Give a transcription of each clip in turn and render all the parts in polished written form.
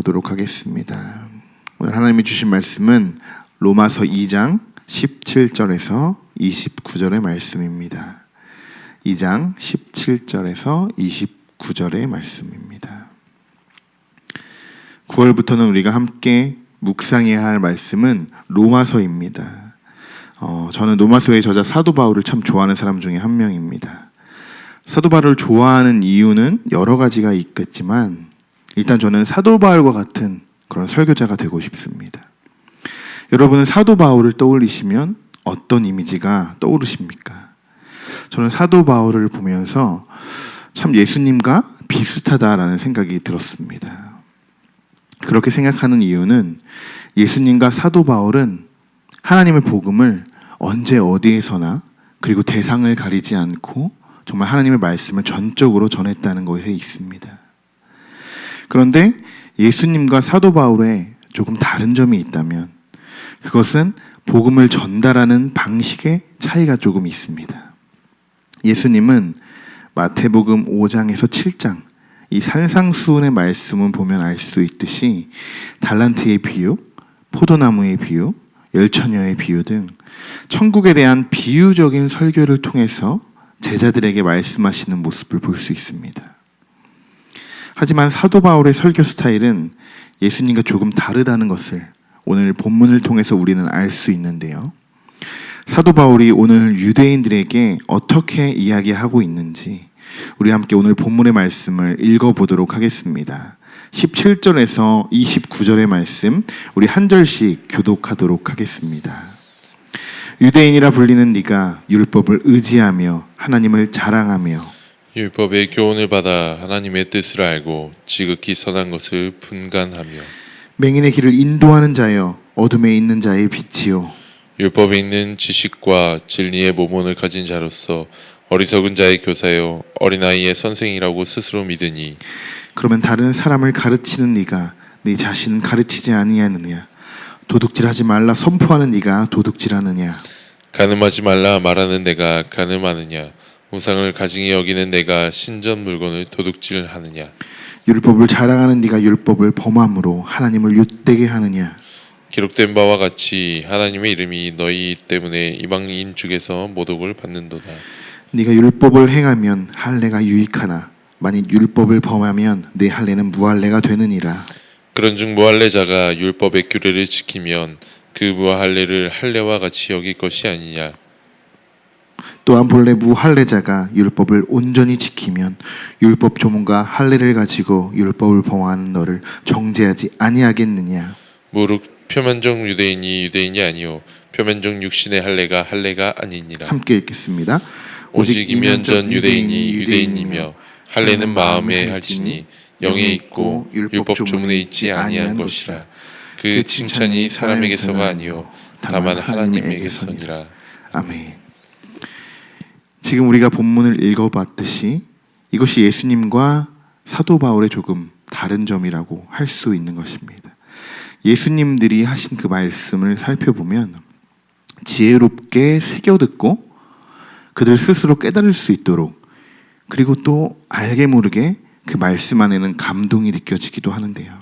보도록 하겠습니다. 오늘 하나님이 주신 말씀은 로마서 2장 17절에서 29절의 말씀입니다. 2장 17절에서 29절의 말씀입니다. 9월부터는 우리가 함께 묵상해야 할 말씀은 로마서입니다. 저는 로마서의 저자 사도 바울을 참 좋아하는 사람 중에 한 명입니다. 사도 바울을 좋아하는 이유는 여러 가지가 있겠지만 일단 저는 사도 바울과 같은 그런 설교자가 되고 싶습니다. 여러분은 사도 바울을 떠올리시면 어떤 이미지가 떠오르십니까? 저는 사도 바울을 보면서 참 예수님과 비슷하다라는 생각이 들었습니다. 그렇게 생각하는 이유는 예수님과 사도 바울은 하나님의 복음을 언제 어디에서나 그리고 대상을 가리지 않고 정말 하나님의 말씀을 전적으로 전했다는 것에 있습니다. 그런데 예수님과 사도 바울의 조금 다른 점이 있다면 그것은 복음을 전달하는 방식의 차이가 조금 있습니다. 예수님은 마태복음 5장에서 7장 이 산상수훈의 말씀을 보면 알 수 있듯이 달란트의 비유, 포도나무의 비유, 열처녀의 비유 등 천국에 대한 비유적인 설교를 통해서 제자들에게 말씀하시는 모습을 볼 수 있습니다. 하지만 사도 바울의 설교 스타일은 예수님과 조금 다르다는 것을 오늘 본문을 통해서 우리는 알 수 있는데요. 사도 바울이 오늘 유대인들에게 어떻게 이야기하고 있는지 우리 함께 오늘 본문의 말씀을 읽어보도록 하겠습니다. 17절에서 29절의 말씀 우리 한 절씩 교독하도록 하겠습니다. 유대인이라 불리는 네가 율법을 의지하며 하나님을 자랑하며 율법의 교훈을 받아 하나님의 뜻을 알고 지극히 선한 것을 분간하며 맹인의 길을 인도하는 자여 어둠에 있는 자의 빛이요 율법에 있는 지식과 진리의 모본을 가진 자로서 어리석은 자의 교사요 어린아이의 선생이라고 스스로 믿으니 그러면 다른 사람을 가르치는 네가 네 자신은 가르치지 아니하느냐 도둑질하지 말라 선포하는 네가 도둑질하느냐 간음하지 말라 말하는 내가 간음하느냐 우상을 가증히 여기는 내가 신전 물건을 도둑질하느냐 율법을 자랑하는 네가 율법을 범함으로 하나님을 윕되게 하느냐 기록된 바와 같이 하나님의 이름이 너희 때문에 이방인 중에서 모독을 받는도다. 네가 율법을 행하면 할례가 유익하나 만일 율법을 범하면 네 할례는 무할례가 되느니라. 그런즉 무할례자가 율법의 규례를 지키면 그 무할례를 할례와 같이 여길 것이 아니냐. 또한 본래 무할례자가 율법을 온전히 지키면 율법 조문과 할례를 가지고 율법을 범하는 너를 정죄하지 아니하겠느냐. 무릇 표면적 유대인이 유대인이 아니요 표면적 육신의 할례가 할례가 아니니라. 함께 읽겠습니다. 오직 이면전 유대인이 유대인이며 할례는 마음에 할지니 영에 있고 율법 조문에 있지 아니한 것이라. 그 칭찬이 사람에게서가 아니요 다만 하나님에게서니라. 아멘. 지금 우리가 본문을 읽어봤듯이 이것이 예수님과 사도 바울의 조금 다른 점이라고 할 수 있는 것입니다. 예수님들이 하신 그 말씀을 살펴보면 지혜롭게 새겨듣고 그들 스스로 깨달을 수 있도록 그리고 또 알게 모르게 그 말씀 안에는 감동이 느껴지기도 하는데요.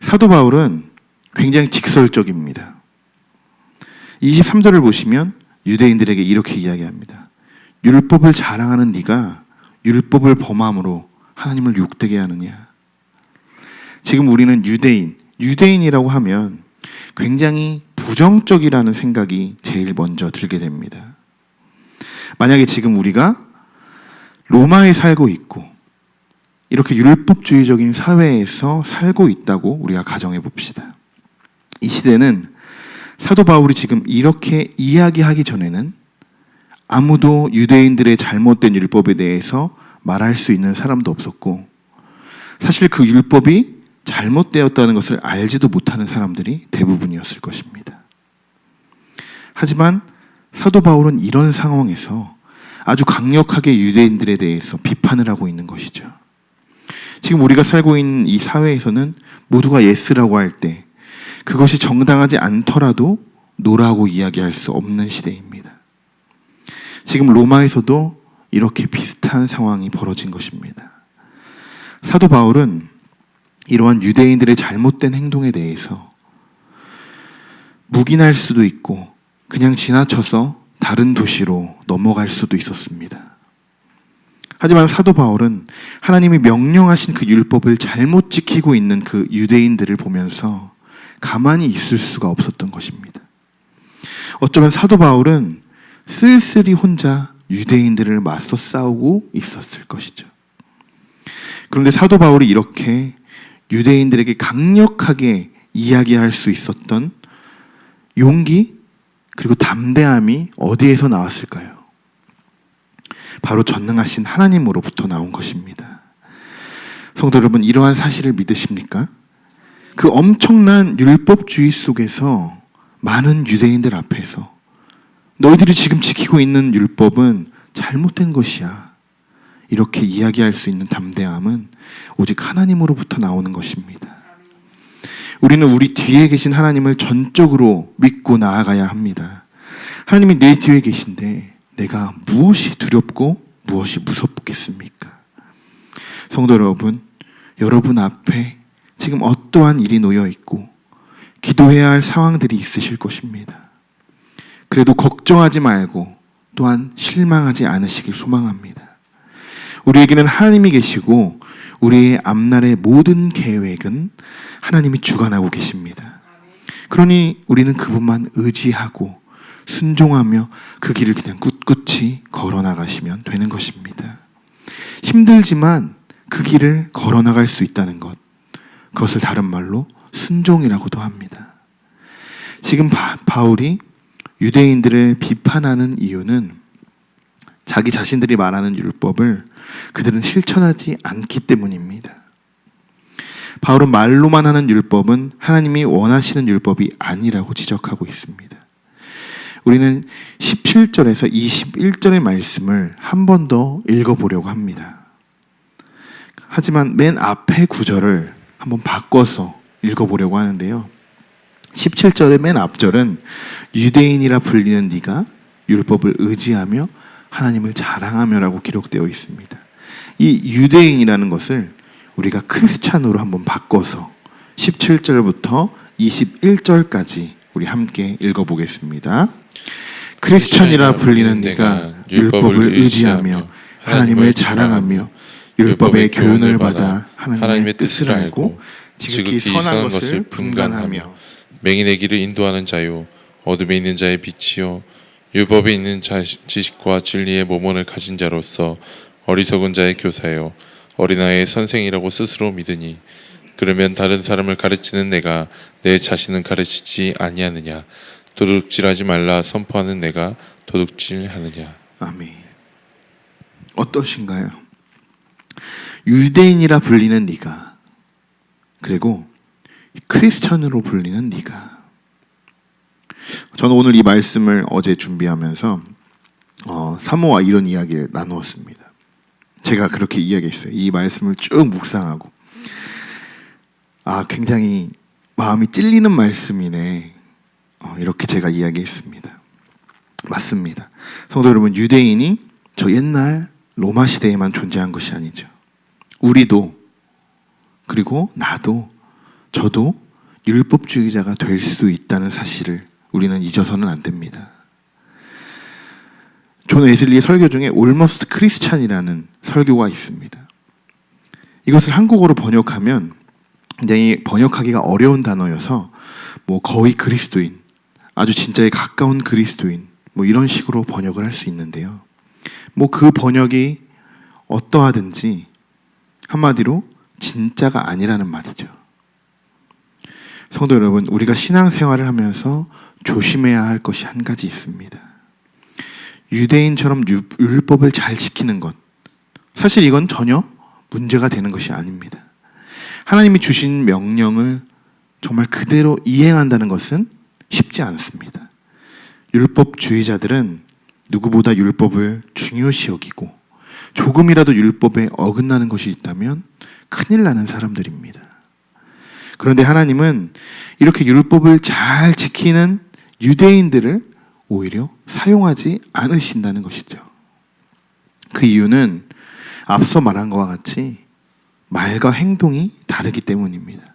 사도 바울은 굉장히 직설적입니다. 23절을 보시면 유대인들에게 이렇게 이야기합니다. 율법을 자랑하는 네가 율법을 범함으로 하나님을 욕되게 하느냐. 지금 우리는 유대인이라고 하면 굉장히 부정적이라는 생각이 제일 먼저 들게 됩니다. 만약에 지금 우리가 로마에 살고 있고 이렇게 율법주의적인 사회에서 살고 있다고 우리가 가정해 봅시다. 이 시대는 사도 바울이 지금 이렇게 이야기하기 전에는 아무도 유대인들의 잘못된 율법에 대해서 말할 수 있는 사람도 없었고 사실 그 율법이 잘못되었다는 것을 알지도 못하는 사람들이 대부분이었을 것입니다. 하지만 사도 바울은 이런 상황에서 아주 강력하게 유대인들에 대해서 비판을 하고 있는 것이죠. 지금 우리가 살고 있는 이 사회에서는 모두가 예스라고 할 때 그것이 정당하지 않더라도 노라고 이야기할 수 없는 시대입니다. 지금 로마에서도 이렇게 비슷한 상황이 벌어진 것입니다. 사도 바울은 이러한 유대인들의 잘못된 행동에 대해서 묵인할 수도 있고 그냥 지나쳐서 다른 도시로 넘어갈 수도 있었습니다. 하지만 사도 바울은 하나님이 명령하신 그 율법을 잘못 지키고 있는 그 유대인들을 보면서 가만히 있을 수가 없었던 것입니다. 어쩌면 사도 바울은 쓸쓸히 혼자 유대인들을 맞서 싸우고 있었을 것이죠. 그런데 사도 바울이 이렇게 유대인들에게 강력하게 이야기할 수 있었던 용기 그리고 담대함이 어디에서 나왔을까요? 바로 전능하신 하나님으로부터 나온 것입니다. 성도 여러분, 이러한 사실을 믿으십니까? 그 엄청난 율법주의 속에서 많은 유대인들 앞에서 너희들이 지금 지키고 있는 율법은 잘못된 것이야, 이렇게 이야기할 수 있는 담대함은 오직 하나님으로부터 나오는 것입니다. 우리는 우리 뒤에 계신 하나님을 전적으로 믿고 나아가야 합니다. 하나님이 내 뒤에 계신데 내가 무엇이 두렵고 무엇이 무섭겠습니까? 성도 여러분, 여러분 앞에 지금 어떠한 일이 놓여 있고 기도해야 할 상황들이 있으실 것입니다. 그래도 걱정하지 말고 또한 실망하지 않으시길 소망합니다. 우리에게는 하나님이 계시고 우리의 앞날의 모든 계획은 하나님이 주관하고 계십니다. 그러니 우리는 그분만 의지하고 순종하며 그 길을 그냥 꿋꿋이 걸어나가시면 되는 것입니다. 힘들지만 그 길을 걸어나갈 수 있다는 것, 그것을 다른 말로 순종이라고도 합니다. 지금 바울이 유대인들을 비판하는 이유는 자기 자신들이 말하는 율법을 그들은 실천하지 않기 때문입니다. 바울은 말로만 하는 율법은 하나님이 원하시는 율법이 아니라고 지적하고 있습니다. 우리는 17절에서 21절의 말씀을 한 번 더 읽어보려고 합니다. 하지만 맨 앞에 구절을 한번 바꿔서 읽어보려고 하는데요. 17절의 맨 앞절은 유대인이라 불리는 네가 율법을 의지하며 하나님을 자랑하며라고 기록되어 있습니다. 이 유대인이라는 것을 우리가 크리스찬으로 한번 바꿔서 17절부터 21절까지 우리 함께 읽어보겠습니다. 크리스찬이라 불리는 네가 율법을 의지하며 하나님을 자랑하며 율법의 교훈을 받아 하나님의 뜻을 알고 지극히 선한 것을 분간하며 맹인의 길을 인도하는 자요 어둠에 있는 자의 빛이요 율법에 있는 지식과 진리의 모본을 가진 자로서 어리석은 자의 교사요 어린아이의 선생이라고 스스로 믿으니 그러면 다른 사람을 가르치는 내가 내 자신은 가르치지 아니하느냐 도둑질하지 말라 선포하는 내가 도둑질하느냐. 아멘. 어떠신가요? 유대인이라 불리는 네가 그리고 크리스천으로 불리는 네가. 저는 오늘 이 말씀을 어제 준비하면서 사모와 이런 이야기를 나누었습니다. 제가 그렇게 이야기했어요. 이 말씀을 쭉 묵상하고 굉장히 마음이 찔리는 말씀이네, 이렇게 제가 이야기했습니다. 맞습니다. 성도 여러분, 유대인이 저 옛날 로마 시대에만 존재한 것이 아니죠. 우리도 그리고 나도 저도 율법주의자가 될 수 있다는 사실을 우리는 잊어서는 안 됩니다. 존 웨슬리의 설교 중에 Almost Christian이라는 설교가 있습니다. 이것을 한국어로 번역하면 굉장히 번역하기가 어려운 단어여서 거의 그리스도인, 아주 진짜에 가까운 그리스도인 이런 식으로 번역을 할 수 있는데요. 그 번역이 어떠하든지 한마디로 진짜가 아니라는 말이죠. 성도 여러분, 우리가 신앙생활을 하면서 조심해야 할 것이 한 가지 있습니다. 유대인처럼 율법을 잘 지키는 것, 사실 이건 전혀 문제가 되는 것이 아닙니다. 하나님이 주신 명령을 정말 그대로 이행한다는 것은 쉽지 않습니다. 율법주의자들은 누구보다 율법을 중요시 여기고 조금이라도 율법에 어긋나는 것이 있다면 큰일 나는 사람들입니다. 그런데 하나님은 이렇게 율법을 잘 지키는 유대인들을 오히려 사용하지 않으신다는 것이죠. 그 이유는 앞서 말한 것과 같이 말과 행동이 다르기 때문입니다.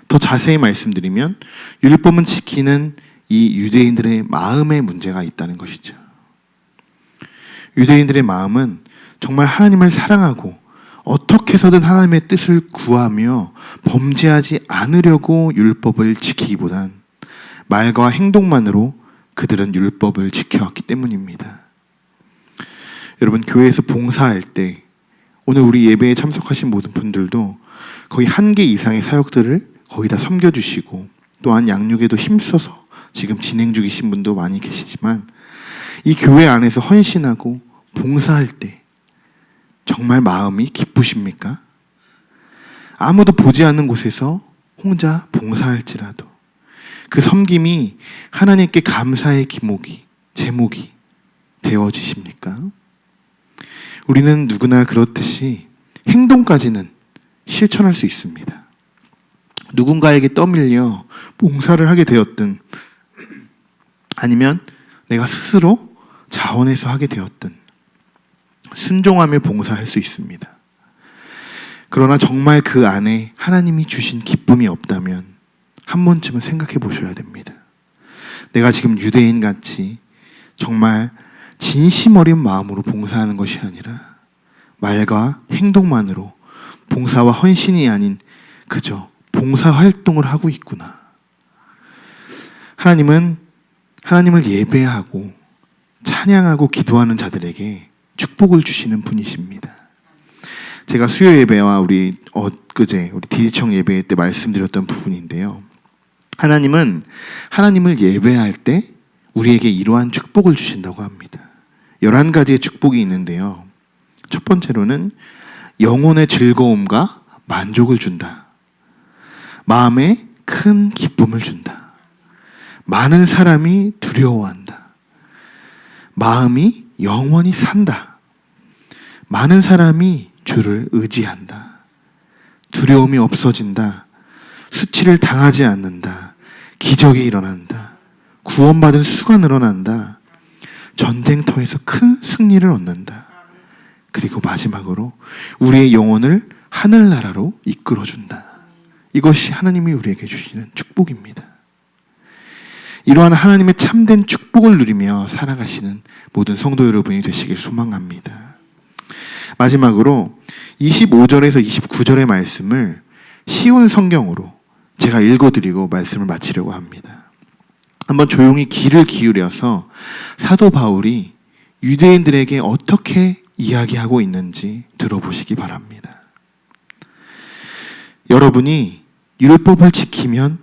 더 자세히 말씀드리면 율법은 지키는 이 유대인들의 마음에 문제가 있다는 것이죠. 유대인들의 마음은 정말 하나님을 사랑하고 어떻게 해서든 하나님의 뜻을 구하며 범죄하지 않으려고 율법을 지키기보단 말과 행동만으로 그들은 율법을 지켜왔기 때문입니다. 여러분, 교회에서 봉사할 때 오늘 우리 예배에 참석하신 모든 분들도 거의 1개 이상의 사역들을 거의 다 섬겨주시고 또한 양육에도 힘써서 지금 진행 중이신 분도 많이 계시지만 이 교회 안에서 헌신하고 봉사할 때 정말 마음이 기쁘십니까? 아무도 보지 않는 곳에서 혼자 봉사할지라도 그 섬김이 하나님께 감사의 제목이 되어지십니까? 우리는 누구나 그렇듯이 행동까지는 실천할 수 있습니다. 누군가에게 떠밀려 봉사를 하게 되었든 아니면 내가 스스로 자원해서 하게 되었든 순종하며 봉사할 수 있습니다. 그러나 정말 그 안에 하나님이 주신 기쁨이 없다면 한 번쯤은 생각해 보셔야 됩니다. 내가 지금 유대인같이 정말 진심 어린 마음으로 봉사하는 것이 아니라 말과 행동만으로 봉사와 헌신이 아닌 그저 봉사활동을 하고 있구나. 하나님은 하나님을 예배하고 찬양하고 기도하는 자들에게 축복을 주시는 분이십니다. 제가 수요 예배와 우리 엊그제 우리 디지청 예배 때 말씀드렸던 부분인데요. 하나님은 하나님을 예배할 때 우리에게 이러한 축복을 주신다고 합니다. 11가지의 축복이 있는데요. 첫 번째로는 영혼의 즐거움과 만족을 준다. 마음에 큰 기쁨을 준다. 많은 사람이 두려워한다. 마음이 영원히 산다. 많은 사람이 주를 의지한다. 두려움이 없어진다. 수치를 당하지 않는다. 기적이 일어난다. 구원받은 수가 늘어난다. 전쟁터에서 큰 승리를 얻는다. 그리고 마지막으로 우리의 영혼을 하늘나라로 이끌어준다. 이것이 하나님이 우리에게 주시는 축복입니다. 이러한 하나님의 참된 축복을 누리며 살아가시는 모든 성도 여러분이 되시길 소망합니다. 마지막으로 25절에서 29절의 말씀을 쉬운 성경으로 제가 읽어드리고 말씀을 마치려고 합니다. 한번 조용히 귀를 기울여서 사도 바울이 유대인들에게 어떻게 이야기하고 있는지 들어보시기 바랍니다. 여러분이 율법을 지키면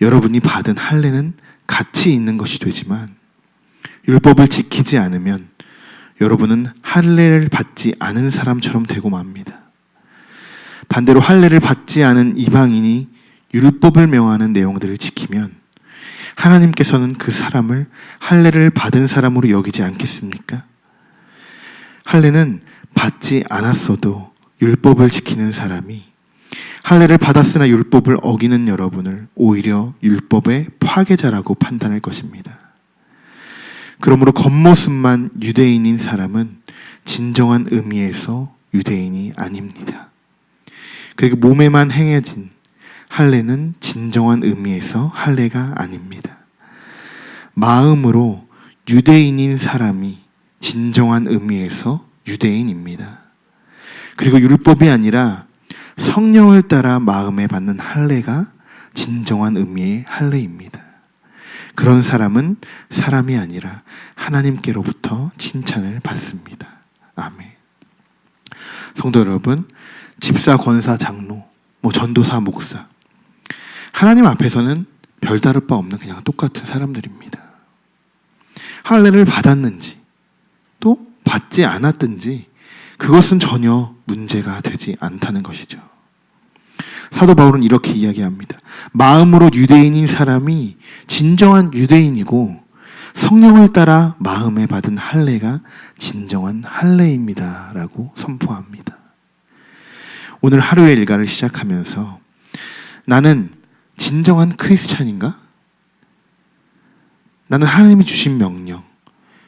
여러분이 받은 할례는 가치 있는 것이 되지만 율법을 지키지 않으면 여러분은 할례를 받지 않은 사람처럼 되고 맙니다. 반대로 할례를 받지 않은 이방인이 율법을 명하는 내용들을 지키면 하나님께서는 그 사람을 할례를 받은 사람으로 여기지 않겠습니까? 할례는 받지 않았어도 율법을 지키는 사람이 할례를 받았으나 율법을 어기는 여러분을 오히려 율법의 파괴자라고 판단할 것입니다. 그러므로 겉모습만 유대인인 사람은 진정한 의미에서 유대인이 아닙니다. 그리고 몸에만 행해진 할례는 진정한 의미에서 할례가 아닙니다. 마음으로 유대인인 사람이 진정한 의미에서 유대인입니다. 그리고 율법이 아니라 성령을 따라 마음에 받는 할례가 진정한 의미의 할례입니다. 그런 사람은 사람이 아니라 하나님께로부터 칭찬을 받습니다. 아멘. 성도 여러분, 집사, 권사, 장로, 전도사, 목사, 하나님 앞에서는 별다를 바 없는 그냥 똑같은 사람들입니다. 할례를 받았는지 또 받지 않았든지 그것은 전혀 문제가 되지 않다는 것이죠. 사도 바울은 이렇게 이야기합니다. 마음으로 유대인인 사람이 진정한 유대인이고 성령을 따라 마음에 받은 할례가 진정한 할례입니다 라고 선포합니다. 오늘 하루의 일과를 시작하면서 나는 진정한 크리스찬인가? 나는 하나님이 주신 명령,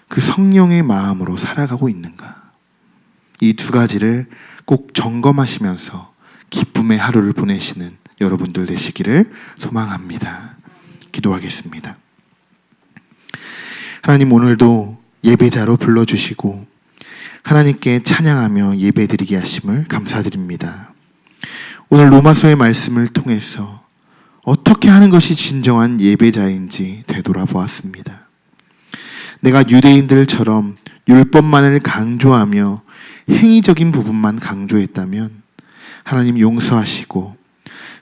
그 성령의 마음으로 살아가고 있는가? 이 두 가지를 꼭 점검하시면서 기쁨의 하루를 보내시는 여러분들 되시기를 소망합니다. 기도하겠습니다. 하나님, 오늘도 예배자로 불러주시고 하나님께 찬양하며 예배드리게 하심을 감사드립니다. 오늘 로마서의 말씀을 통해서 어떻게 하는 것이 진정한 예배자인지 되돌아보았습니다. 내가 유대인들처럼 율법만을 강조하며 행위적인 부분만 강조했다면 하나님 용서하시고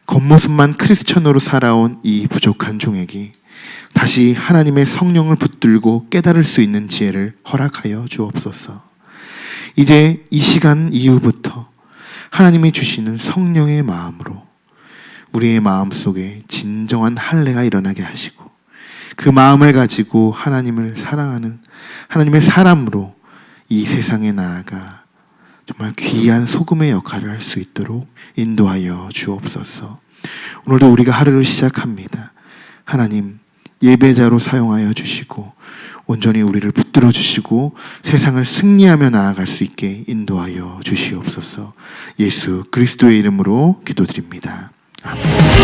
겉모습만 크리스천으로 살아온 이 부족한 종에게 다시 하나님의 성령을 붙들고 깨달을 수 있는 지혜를 허락하여 주옵소서. 이제 이 시간 이후부터 하나님이 주시는 성령의 마음으로 우리의 마음속에 진정한 할례가 일어나게 하시고 그 마음을 가지고 하나님을 사랑하는 하나님의 사람으로 이 세상에 나아가 정말 귀한 소금의 역할을 할 수 있도록 인도하여 주옵소서. 오늘도 우리가 하루를 시작합니다. 하나님, 예배자로 사용하여 주시고 온전히 우리를 붙들어 주시고 세상을 승리하며 나아갈 수 있게 인도하여 주시옵소서. 예수 그리스도의 이름으로 기도드립니다. 아멘.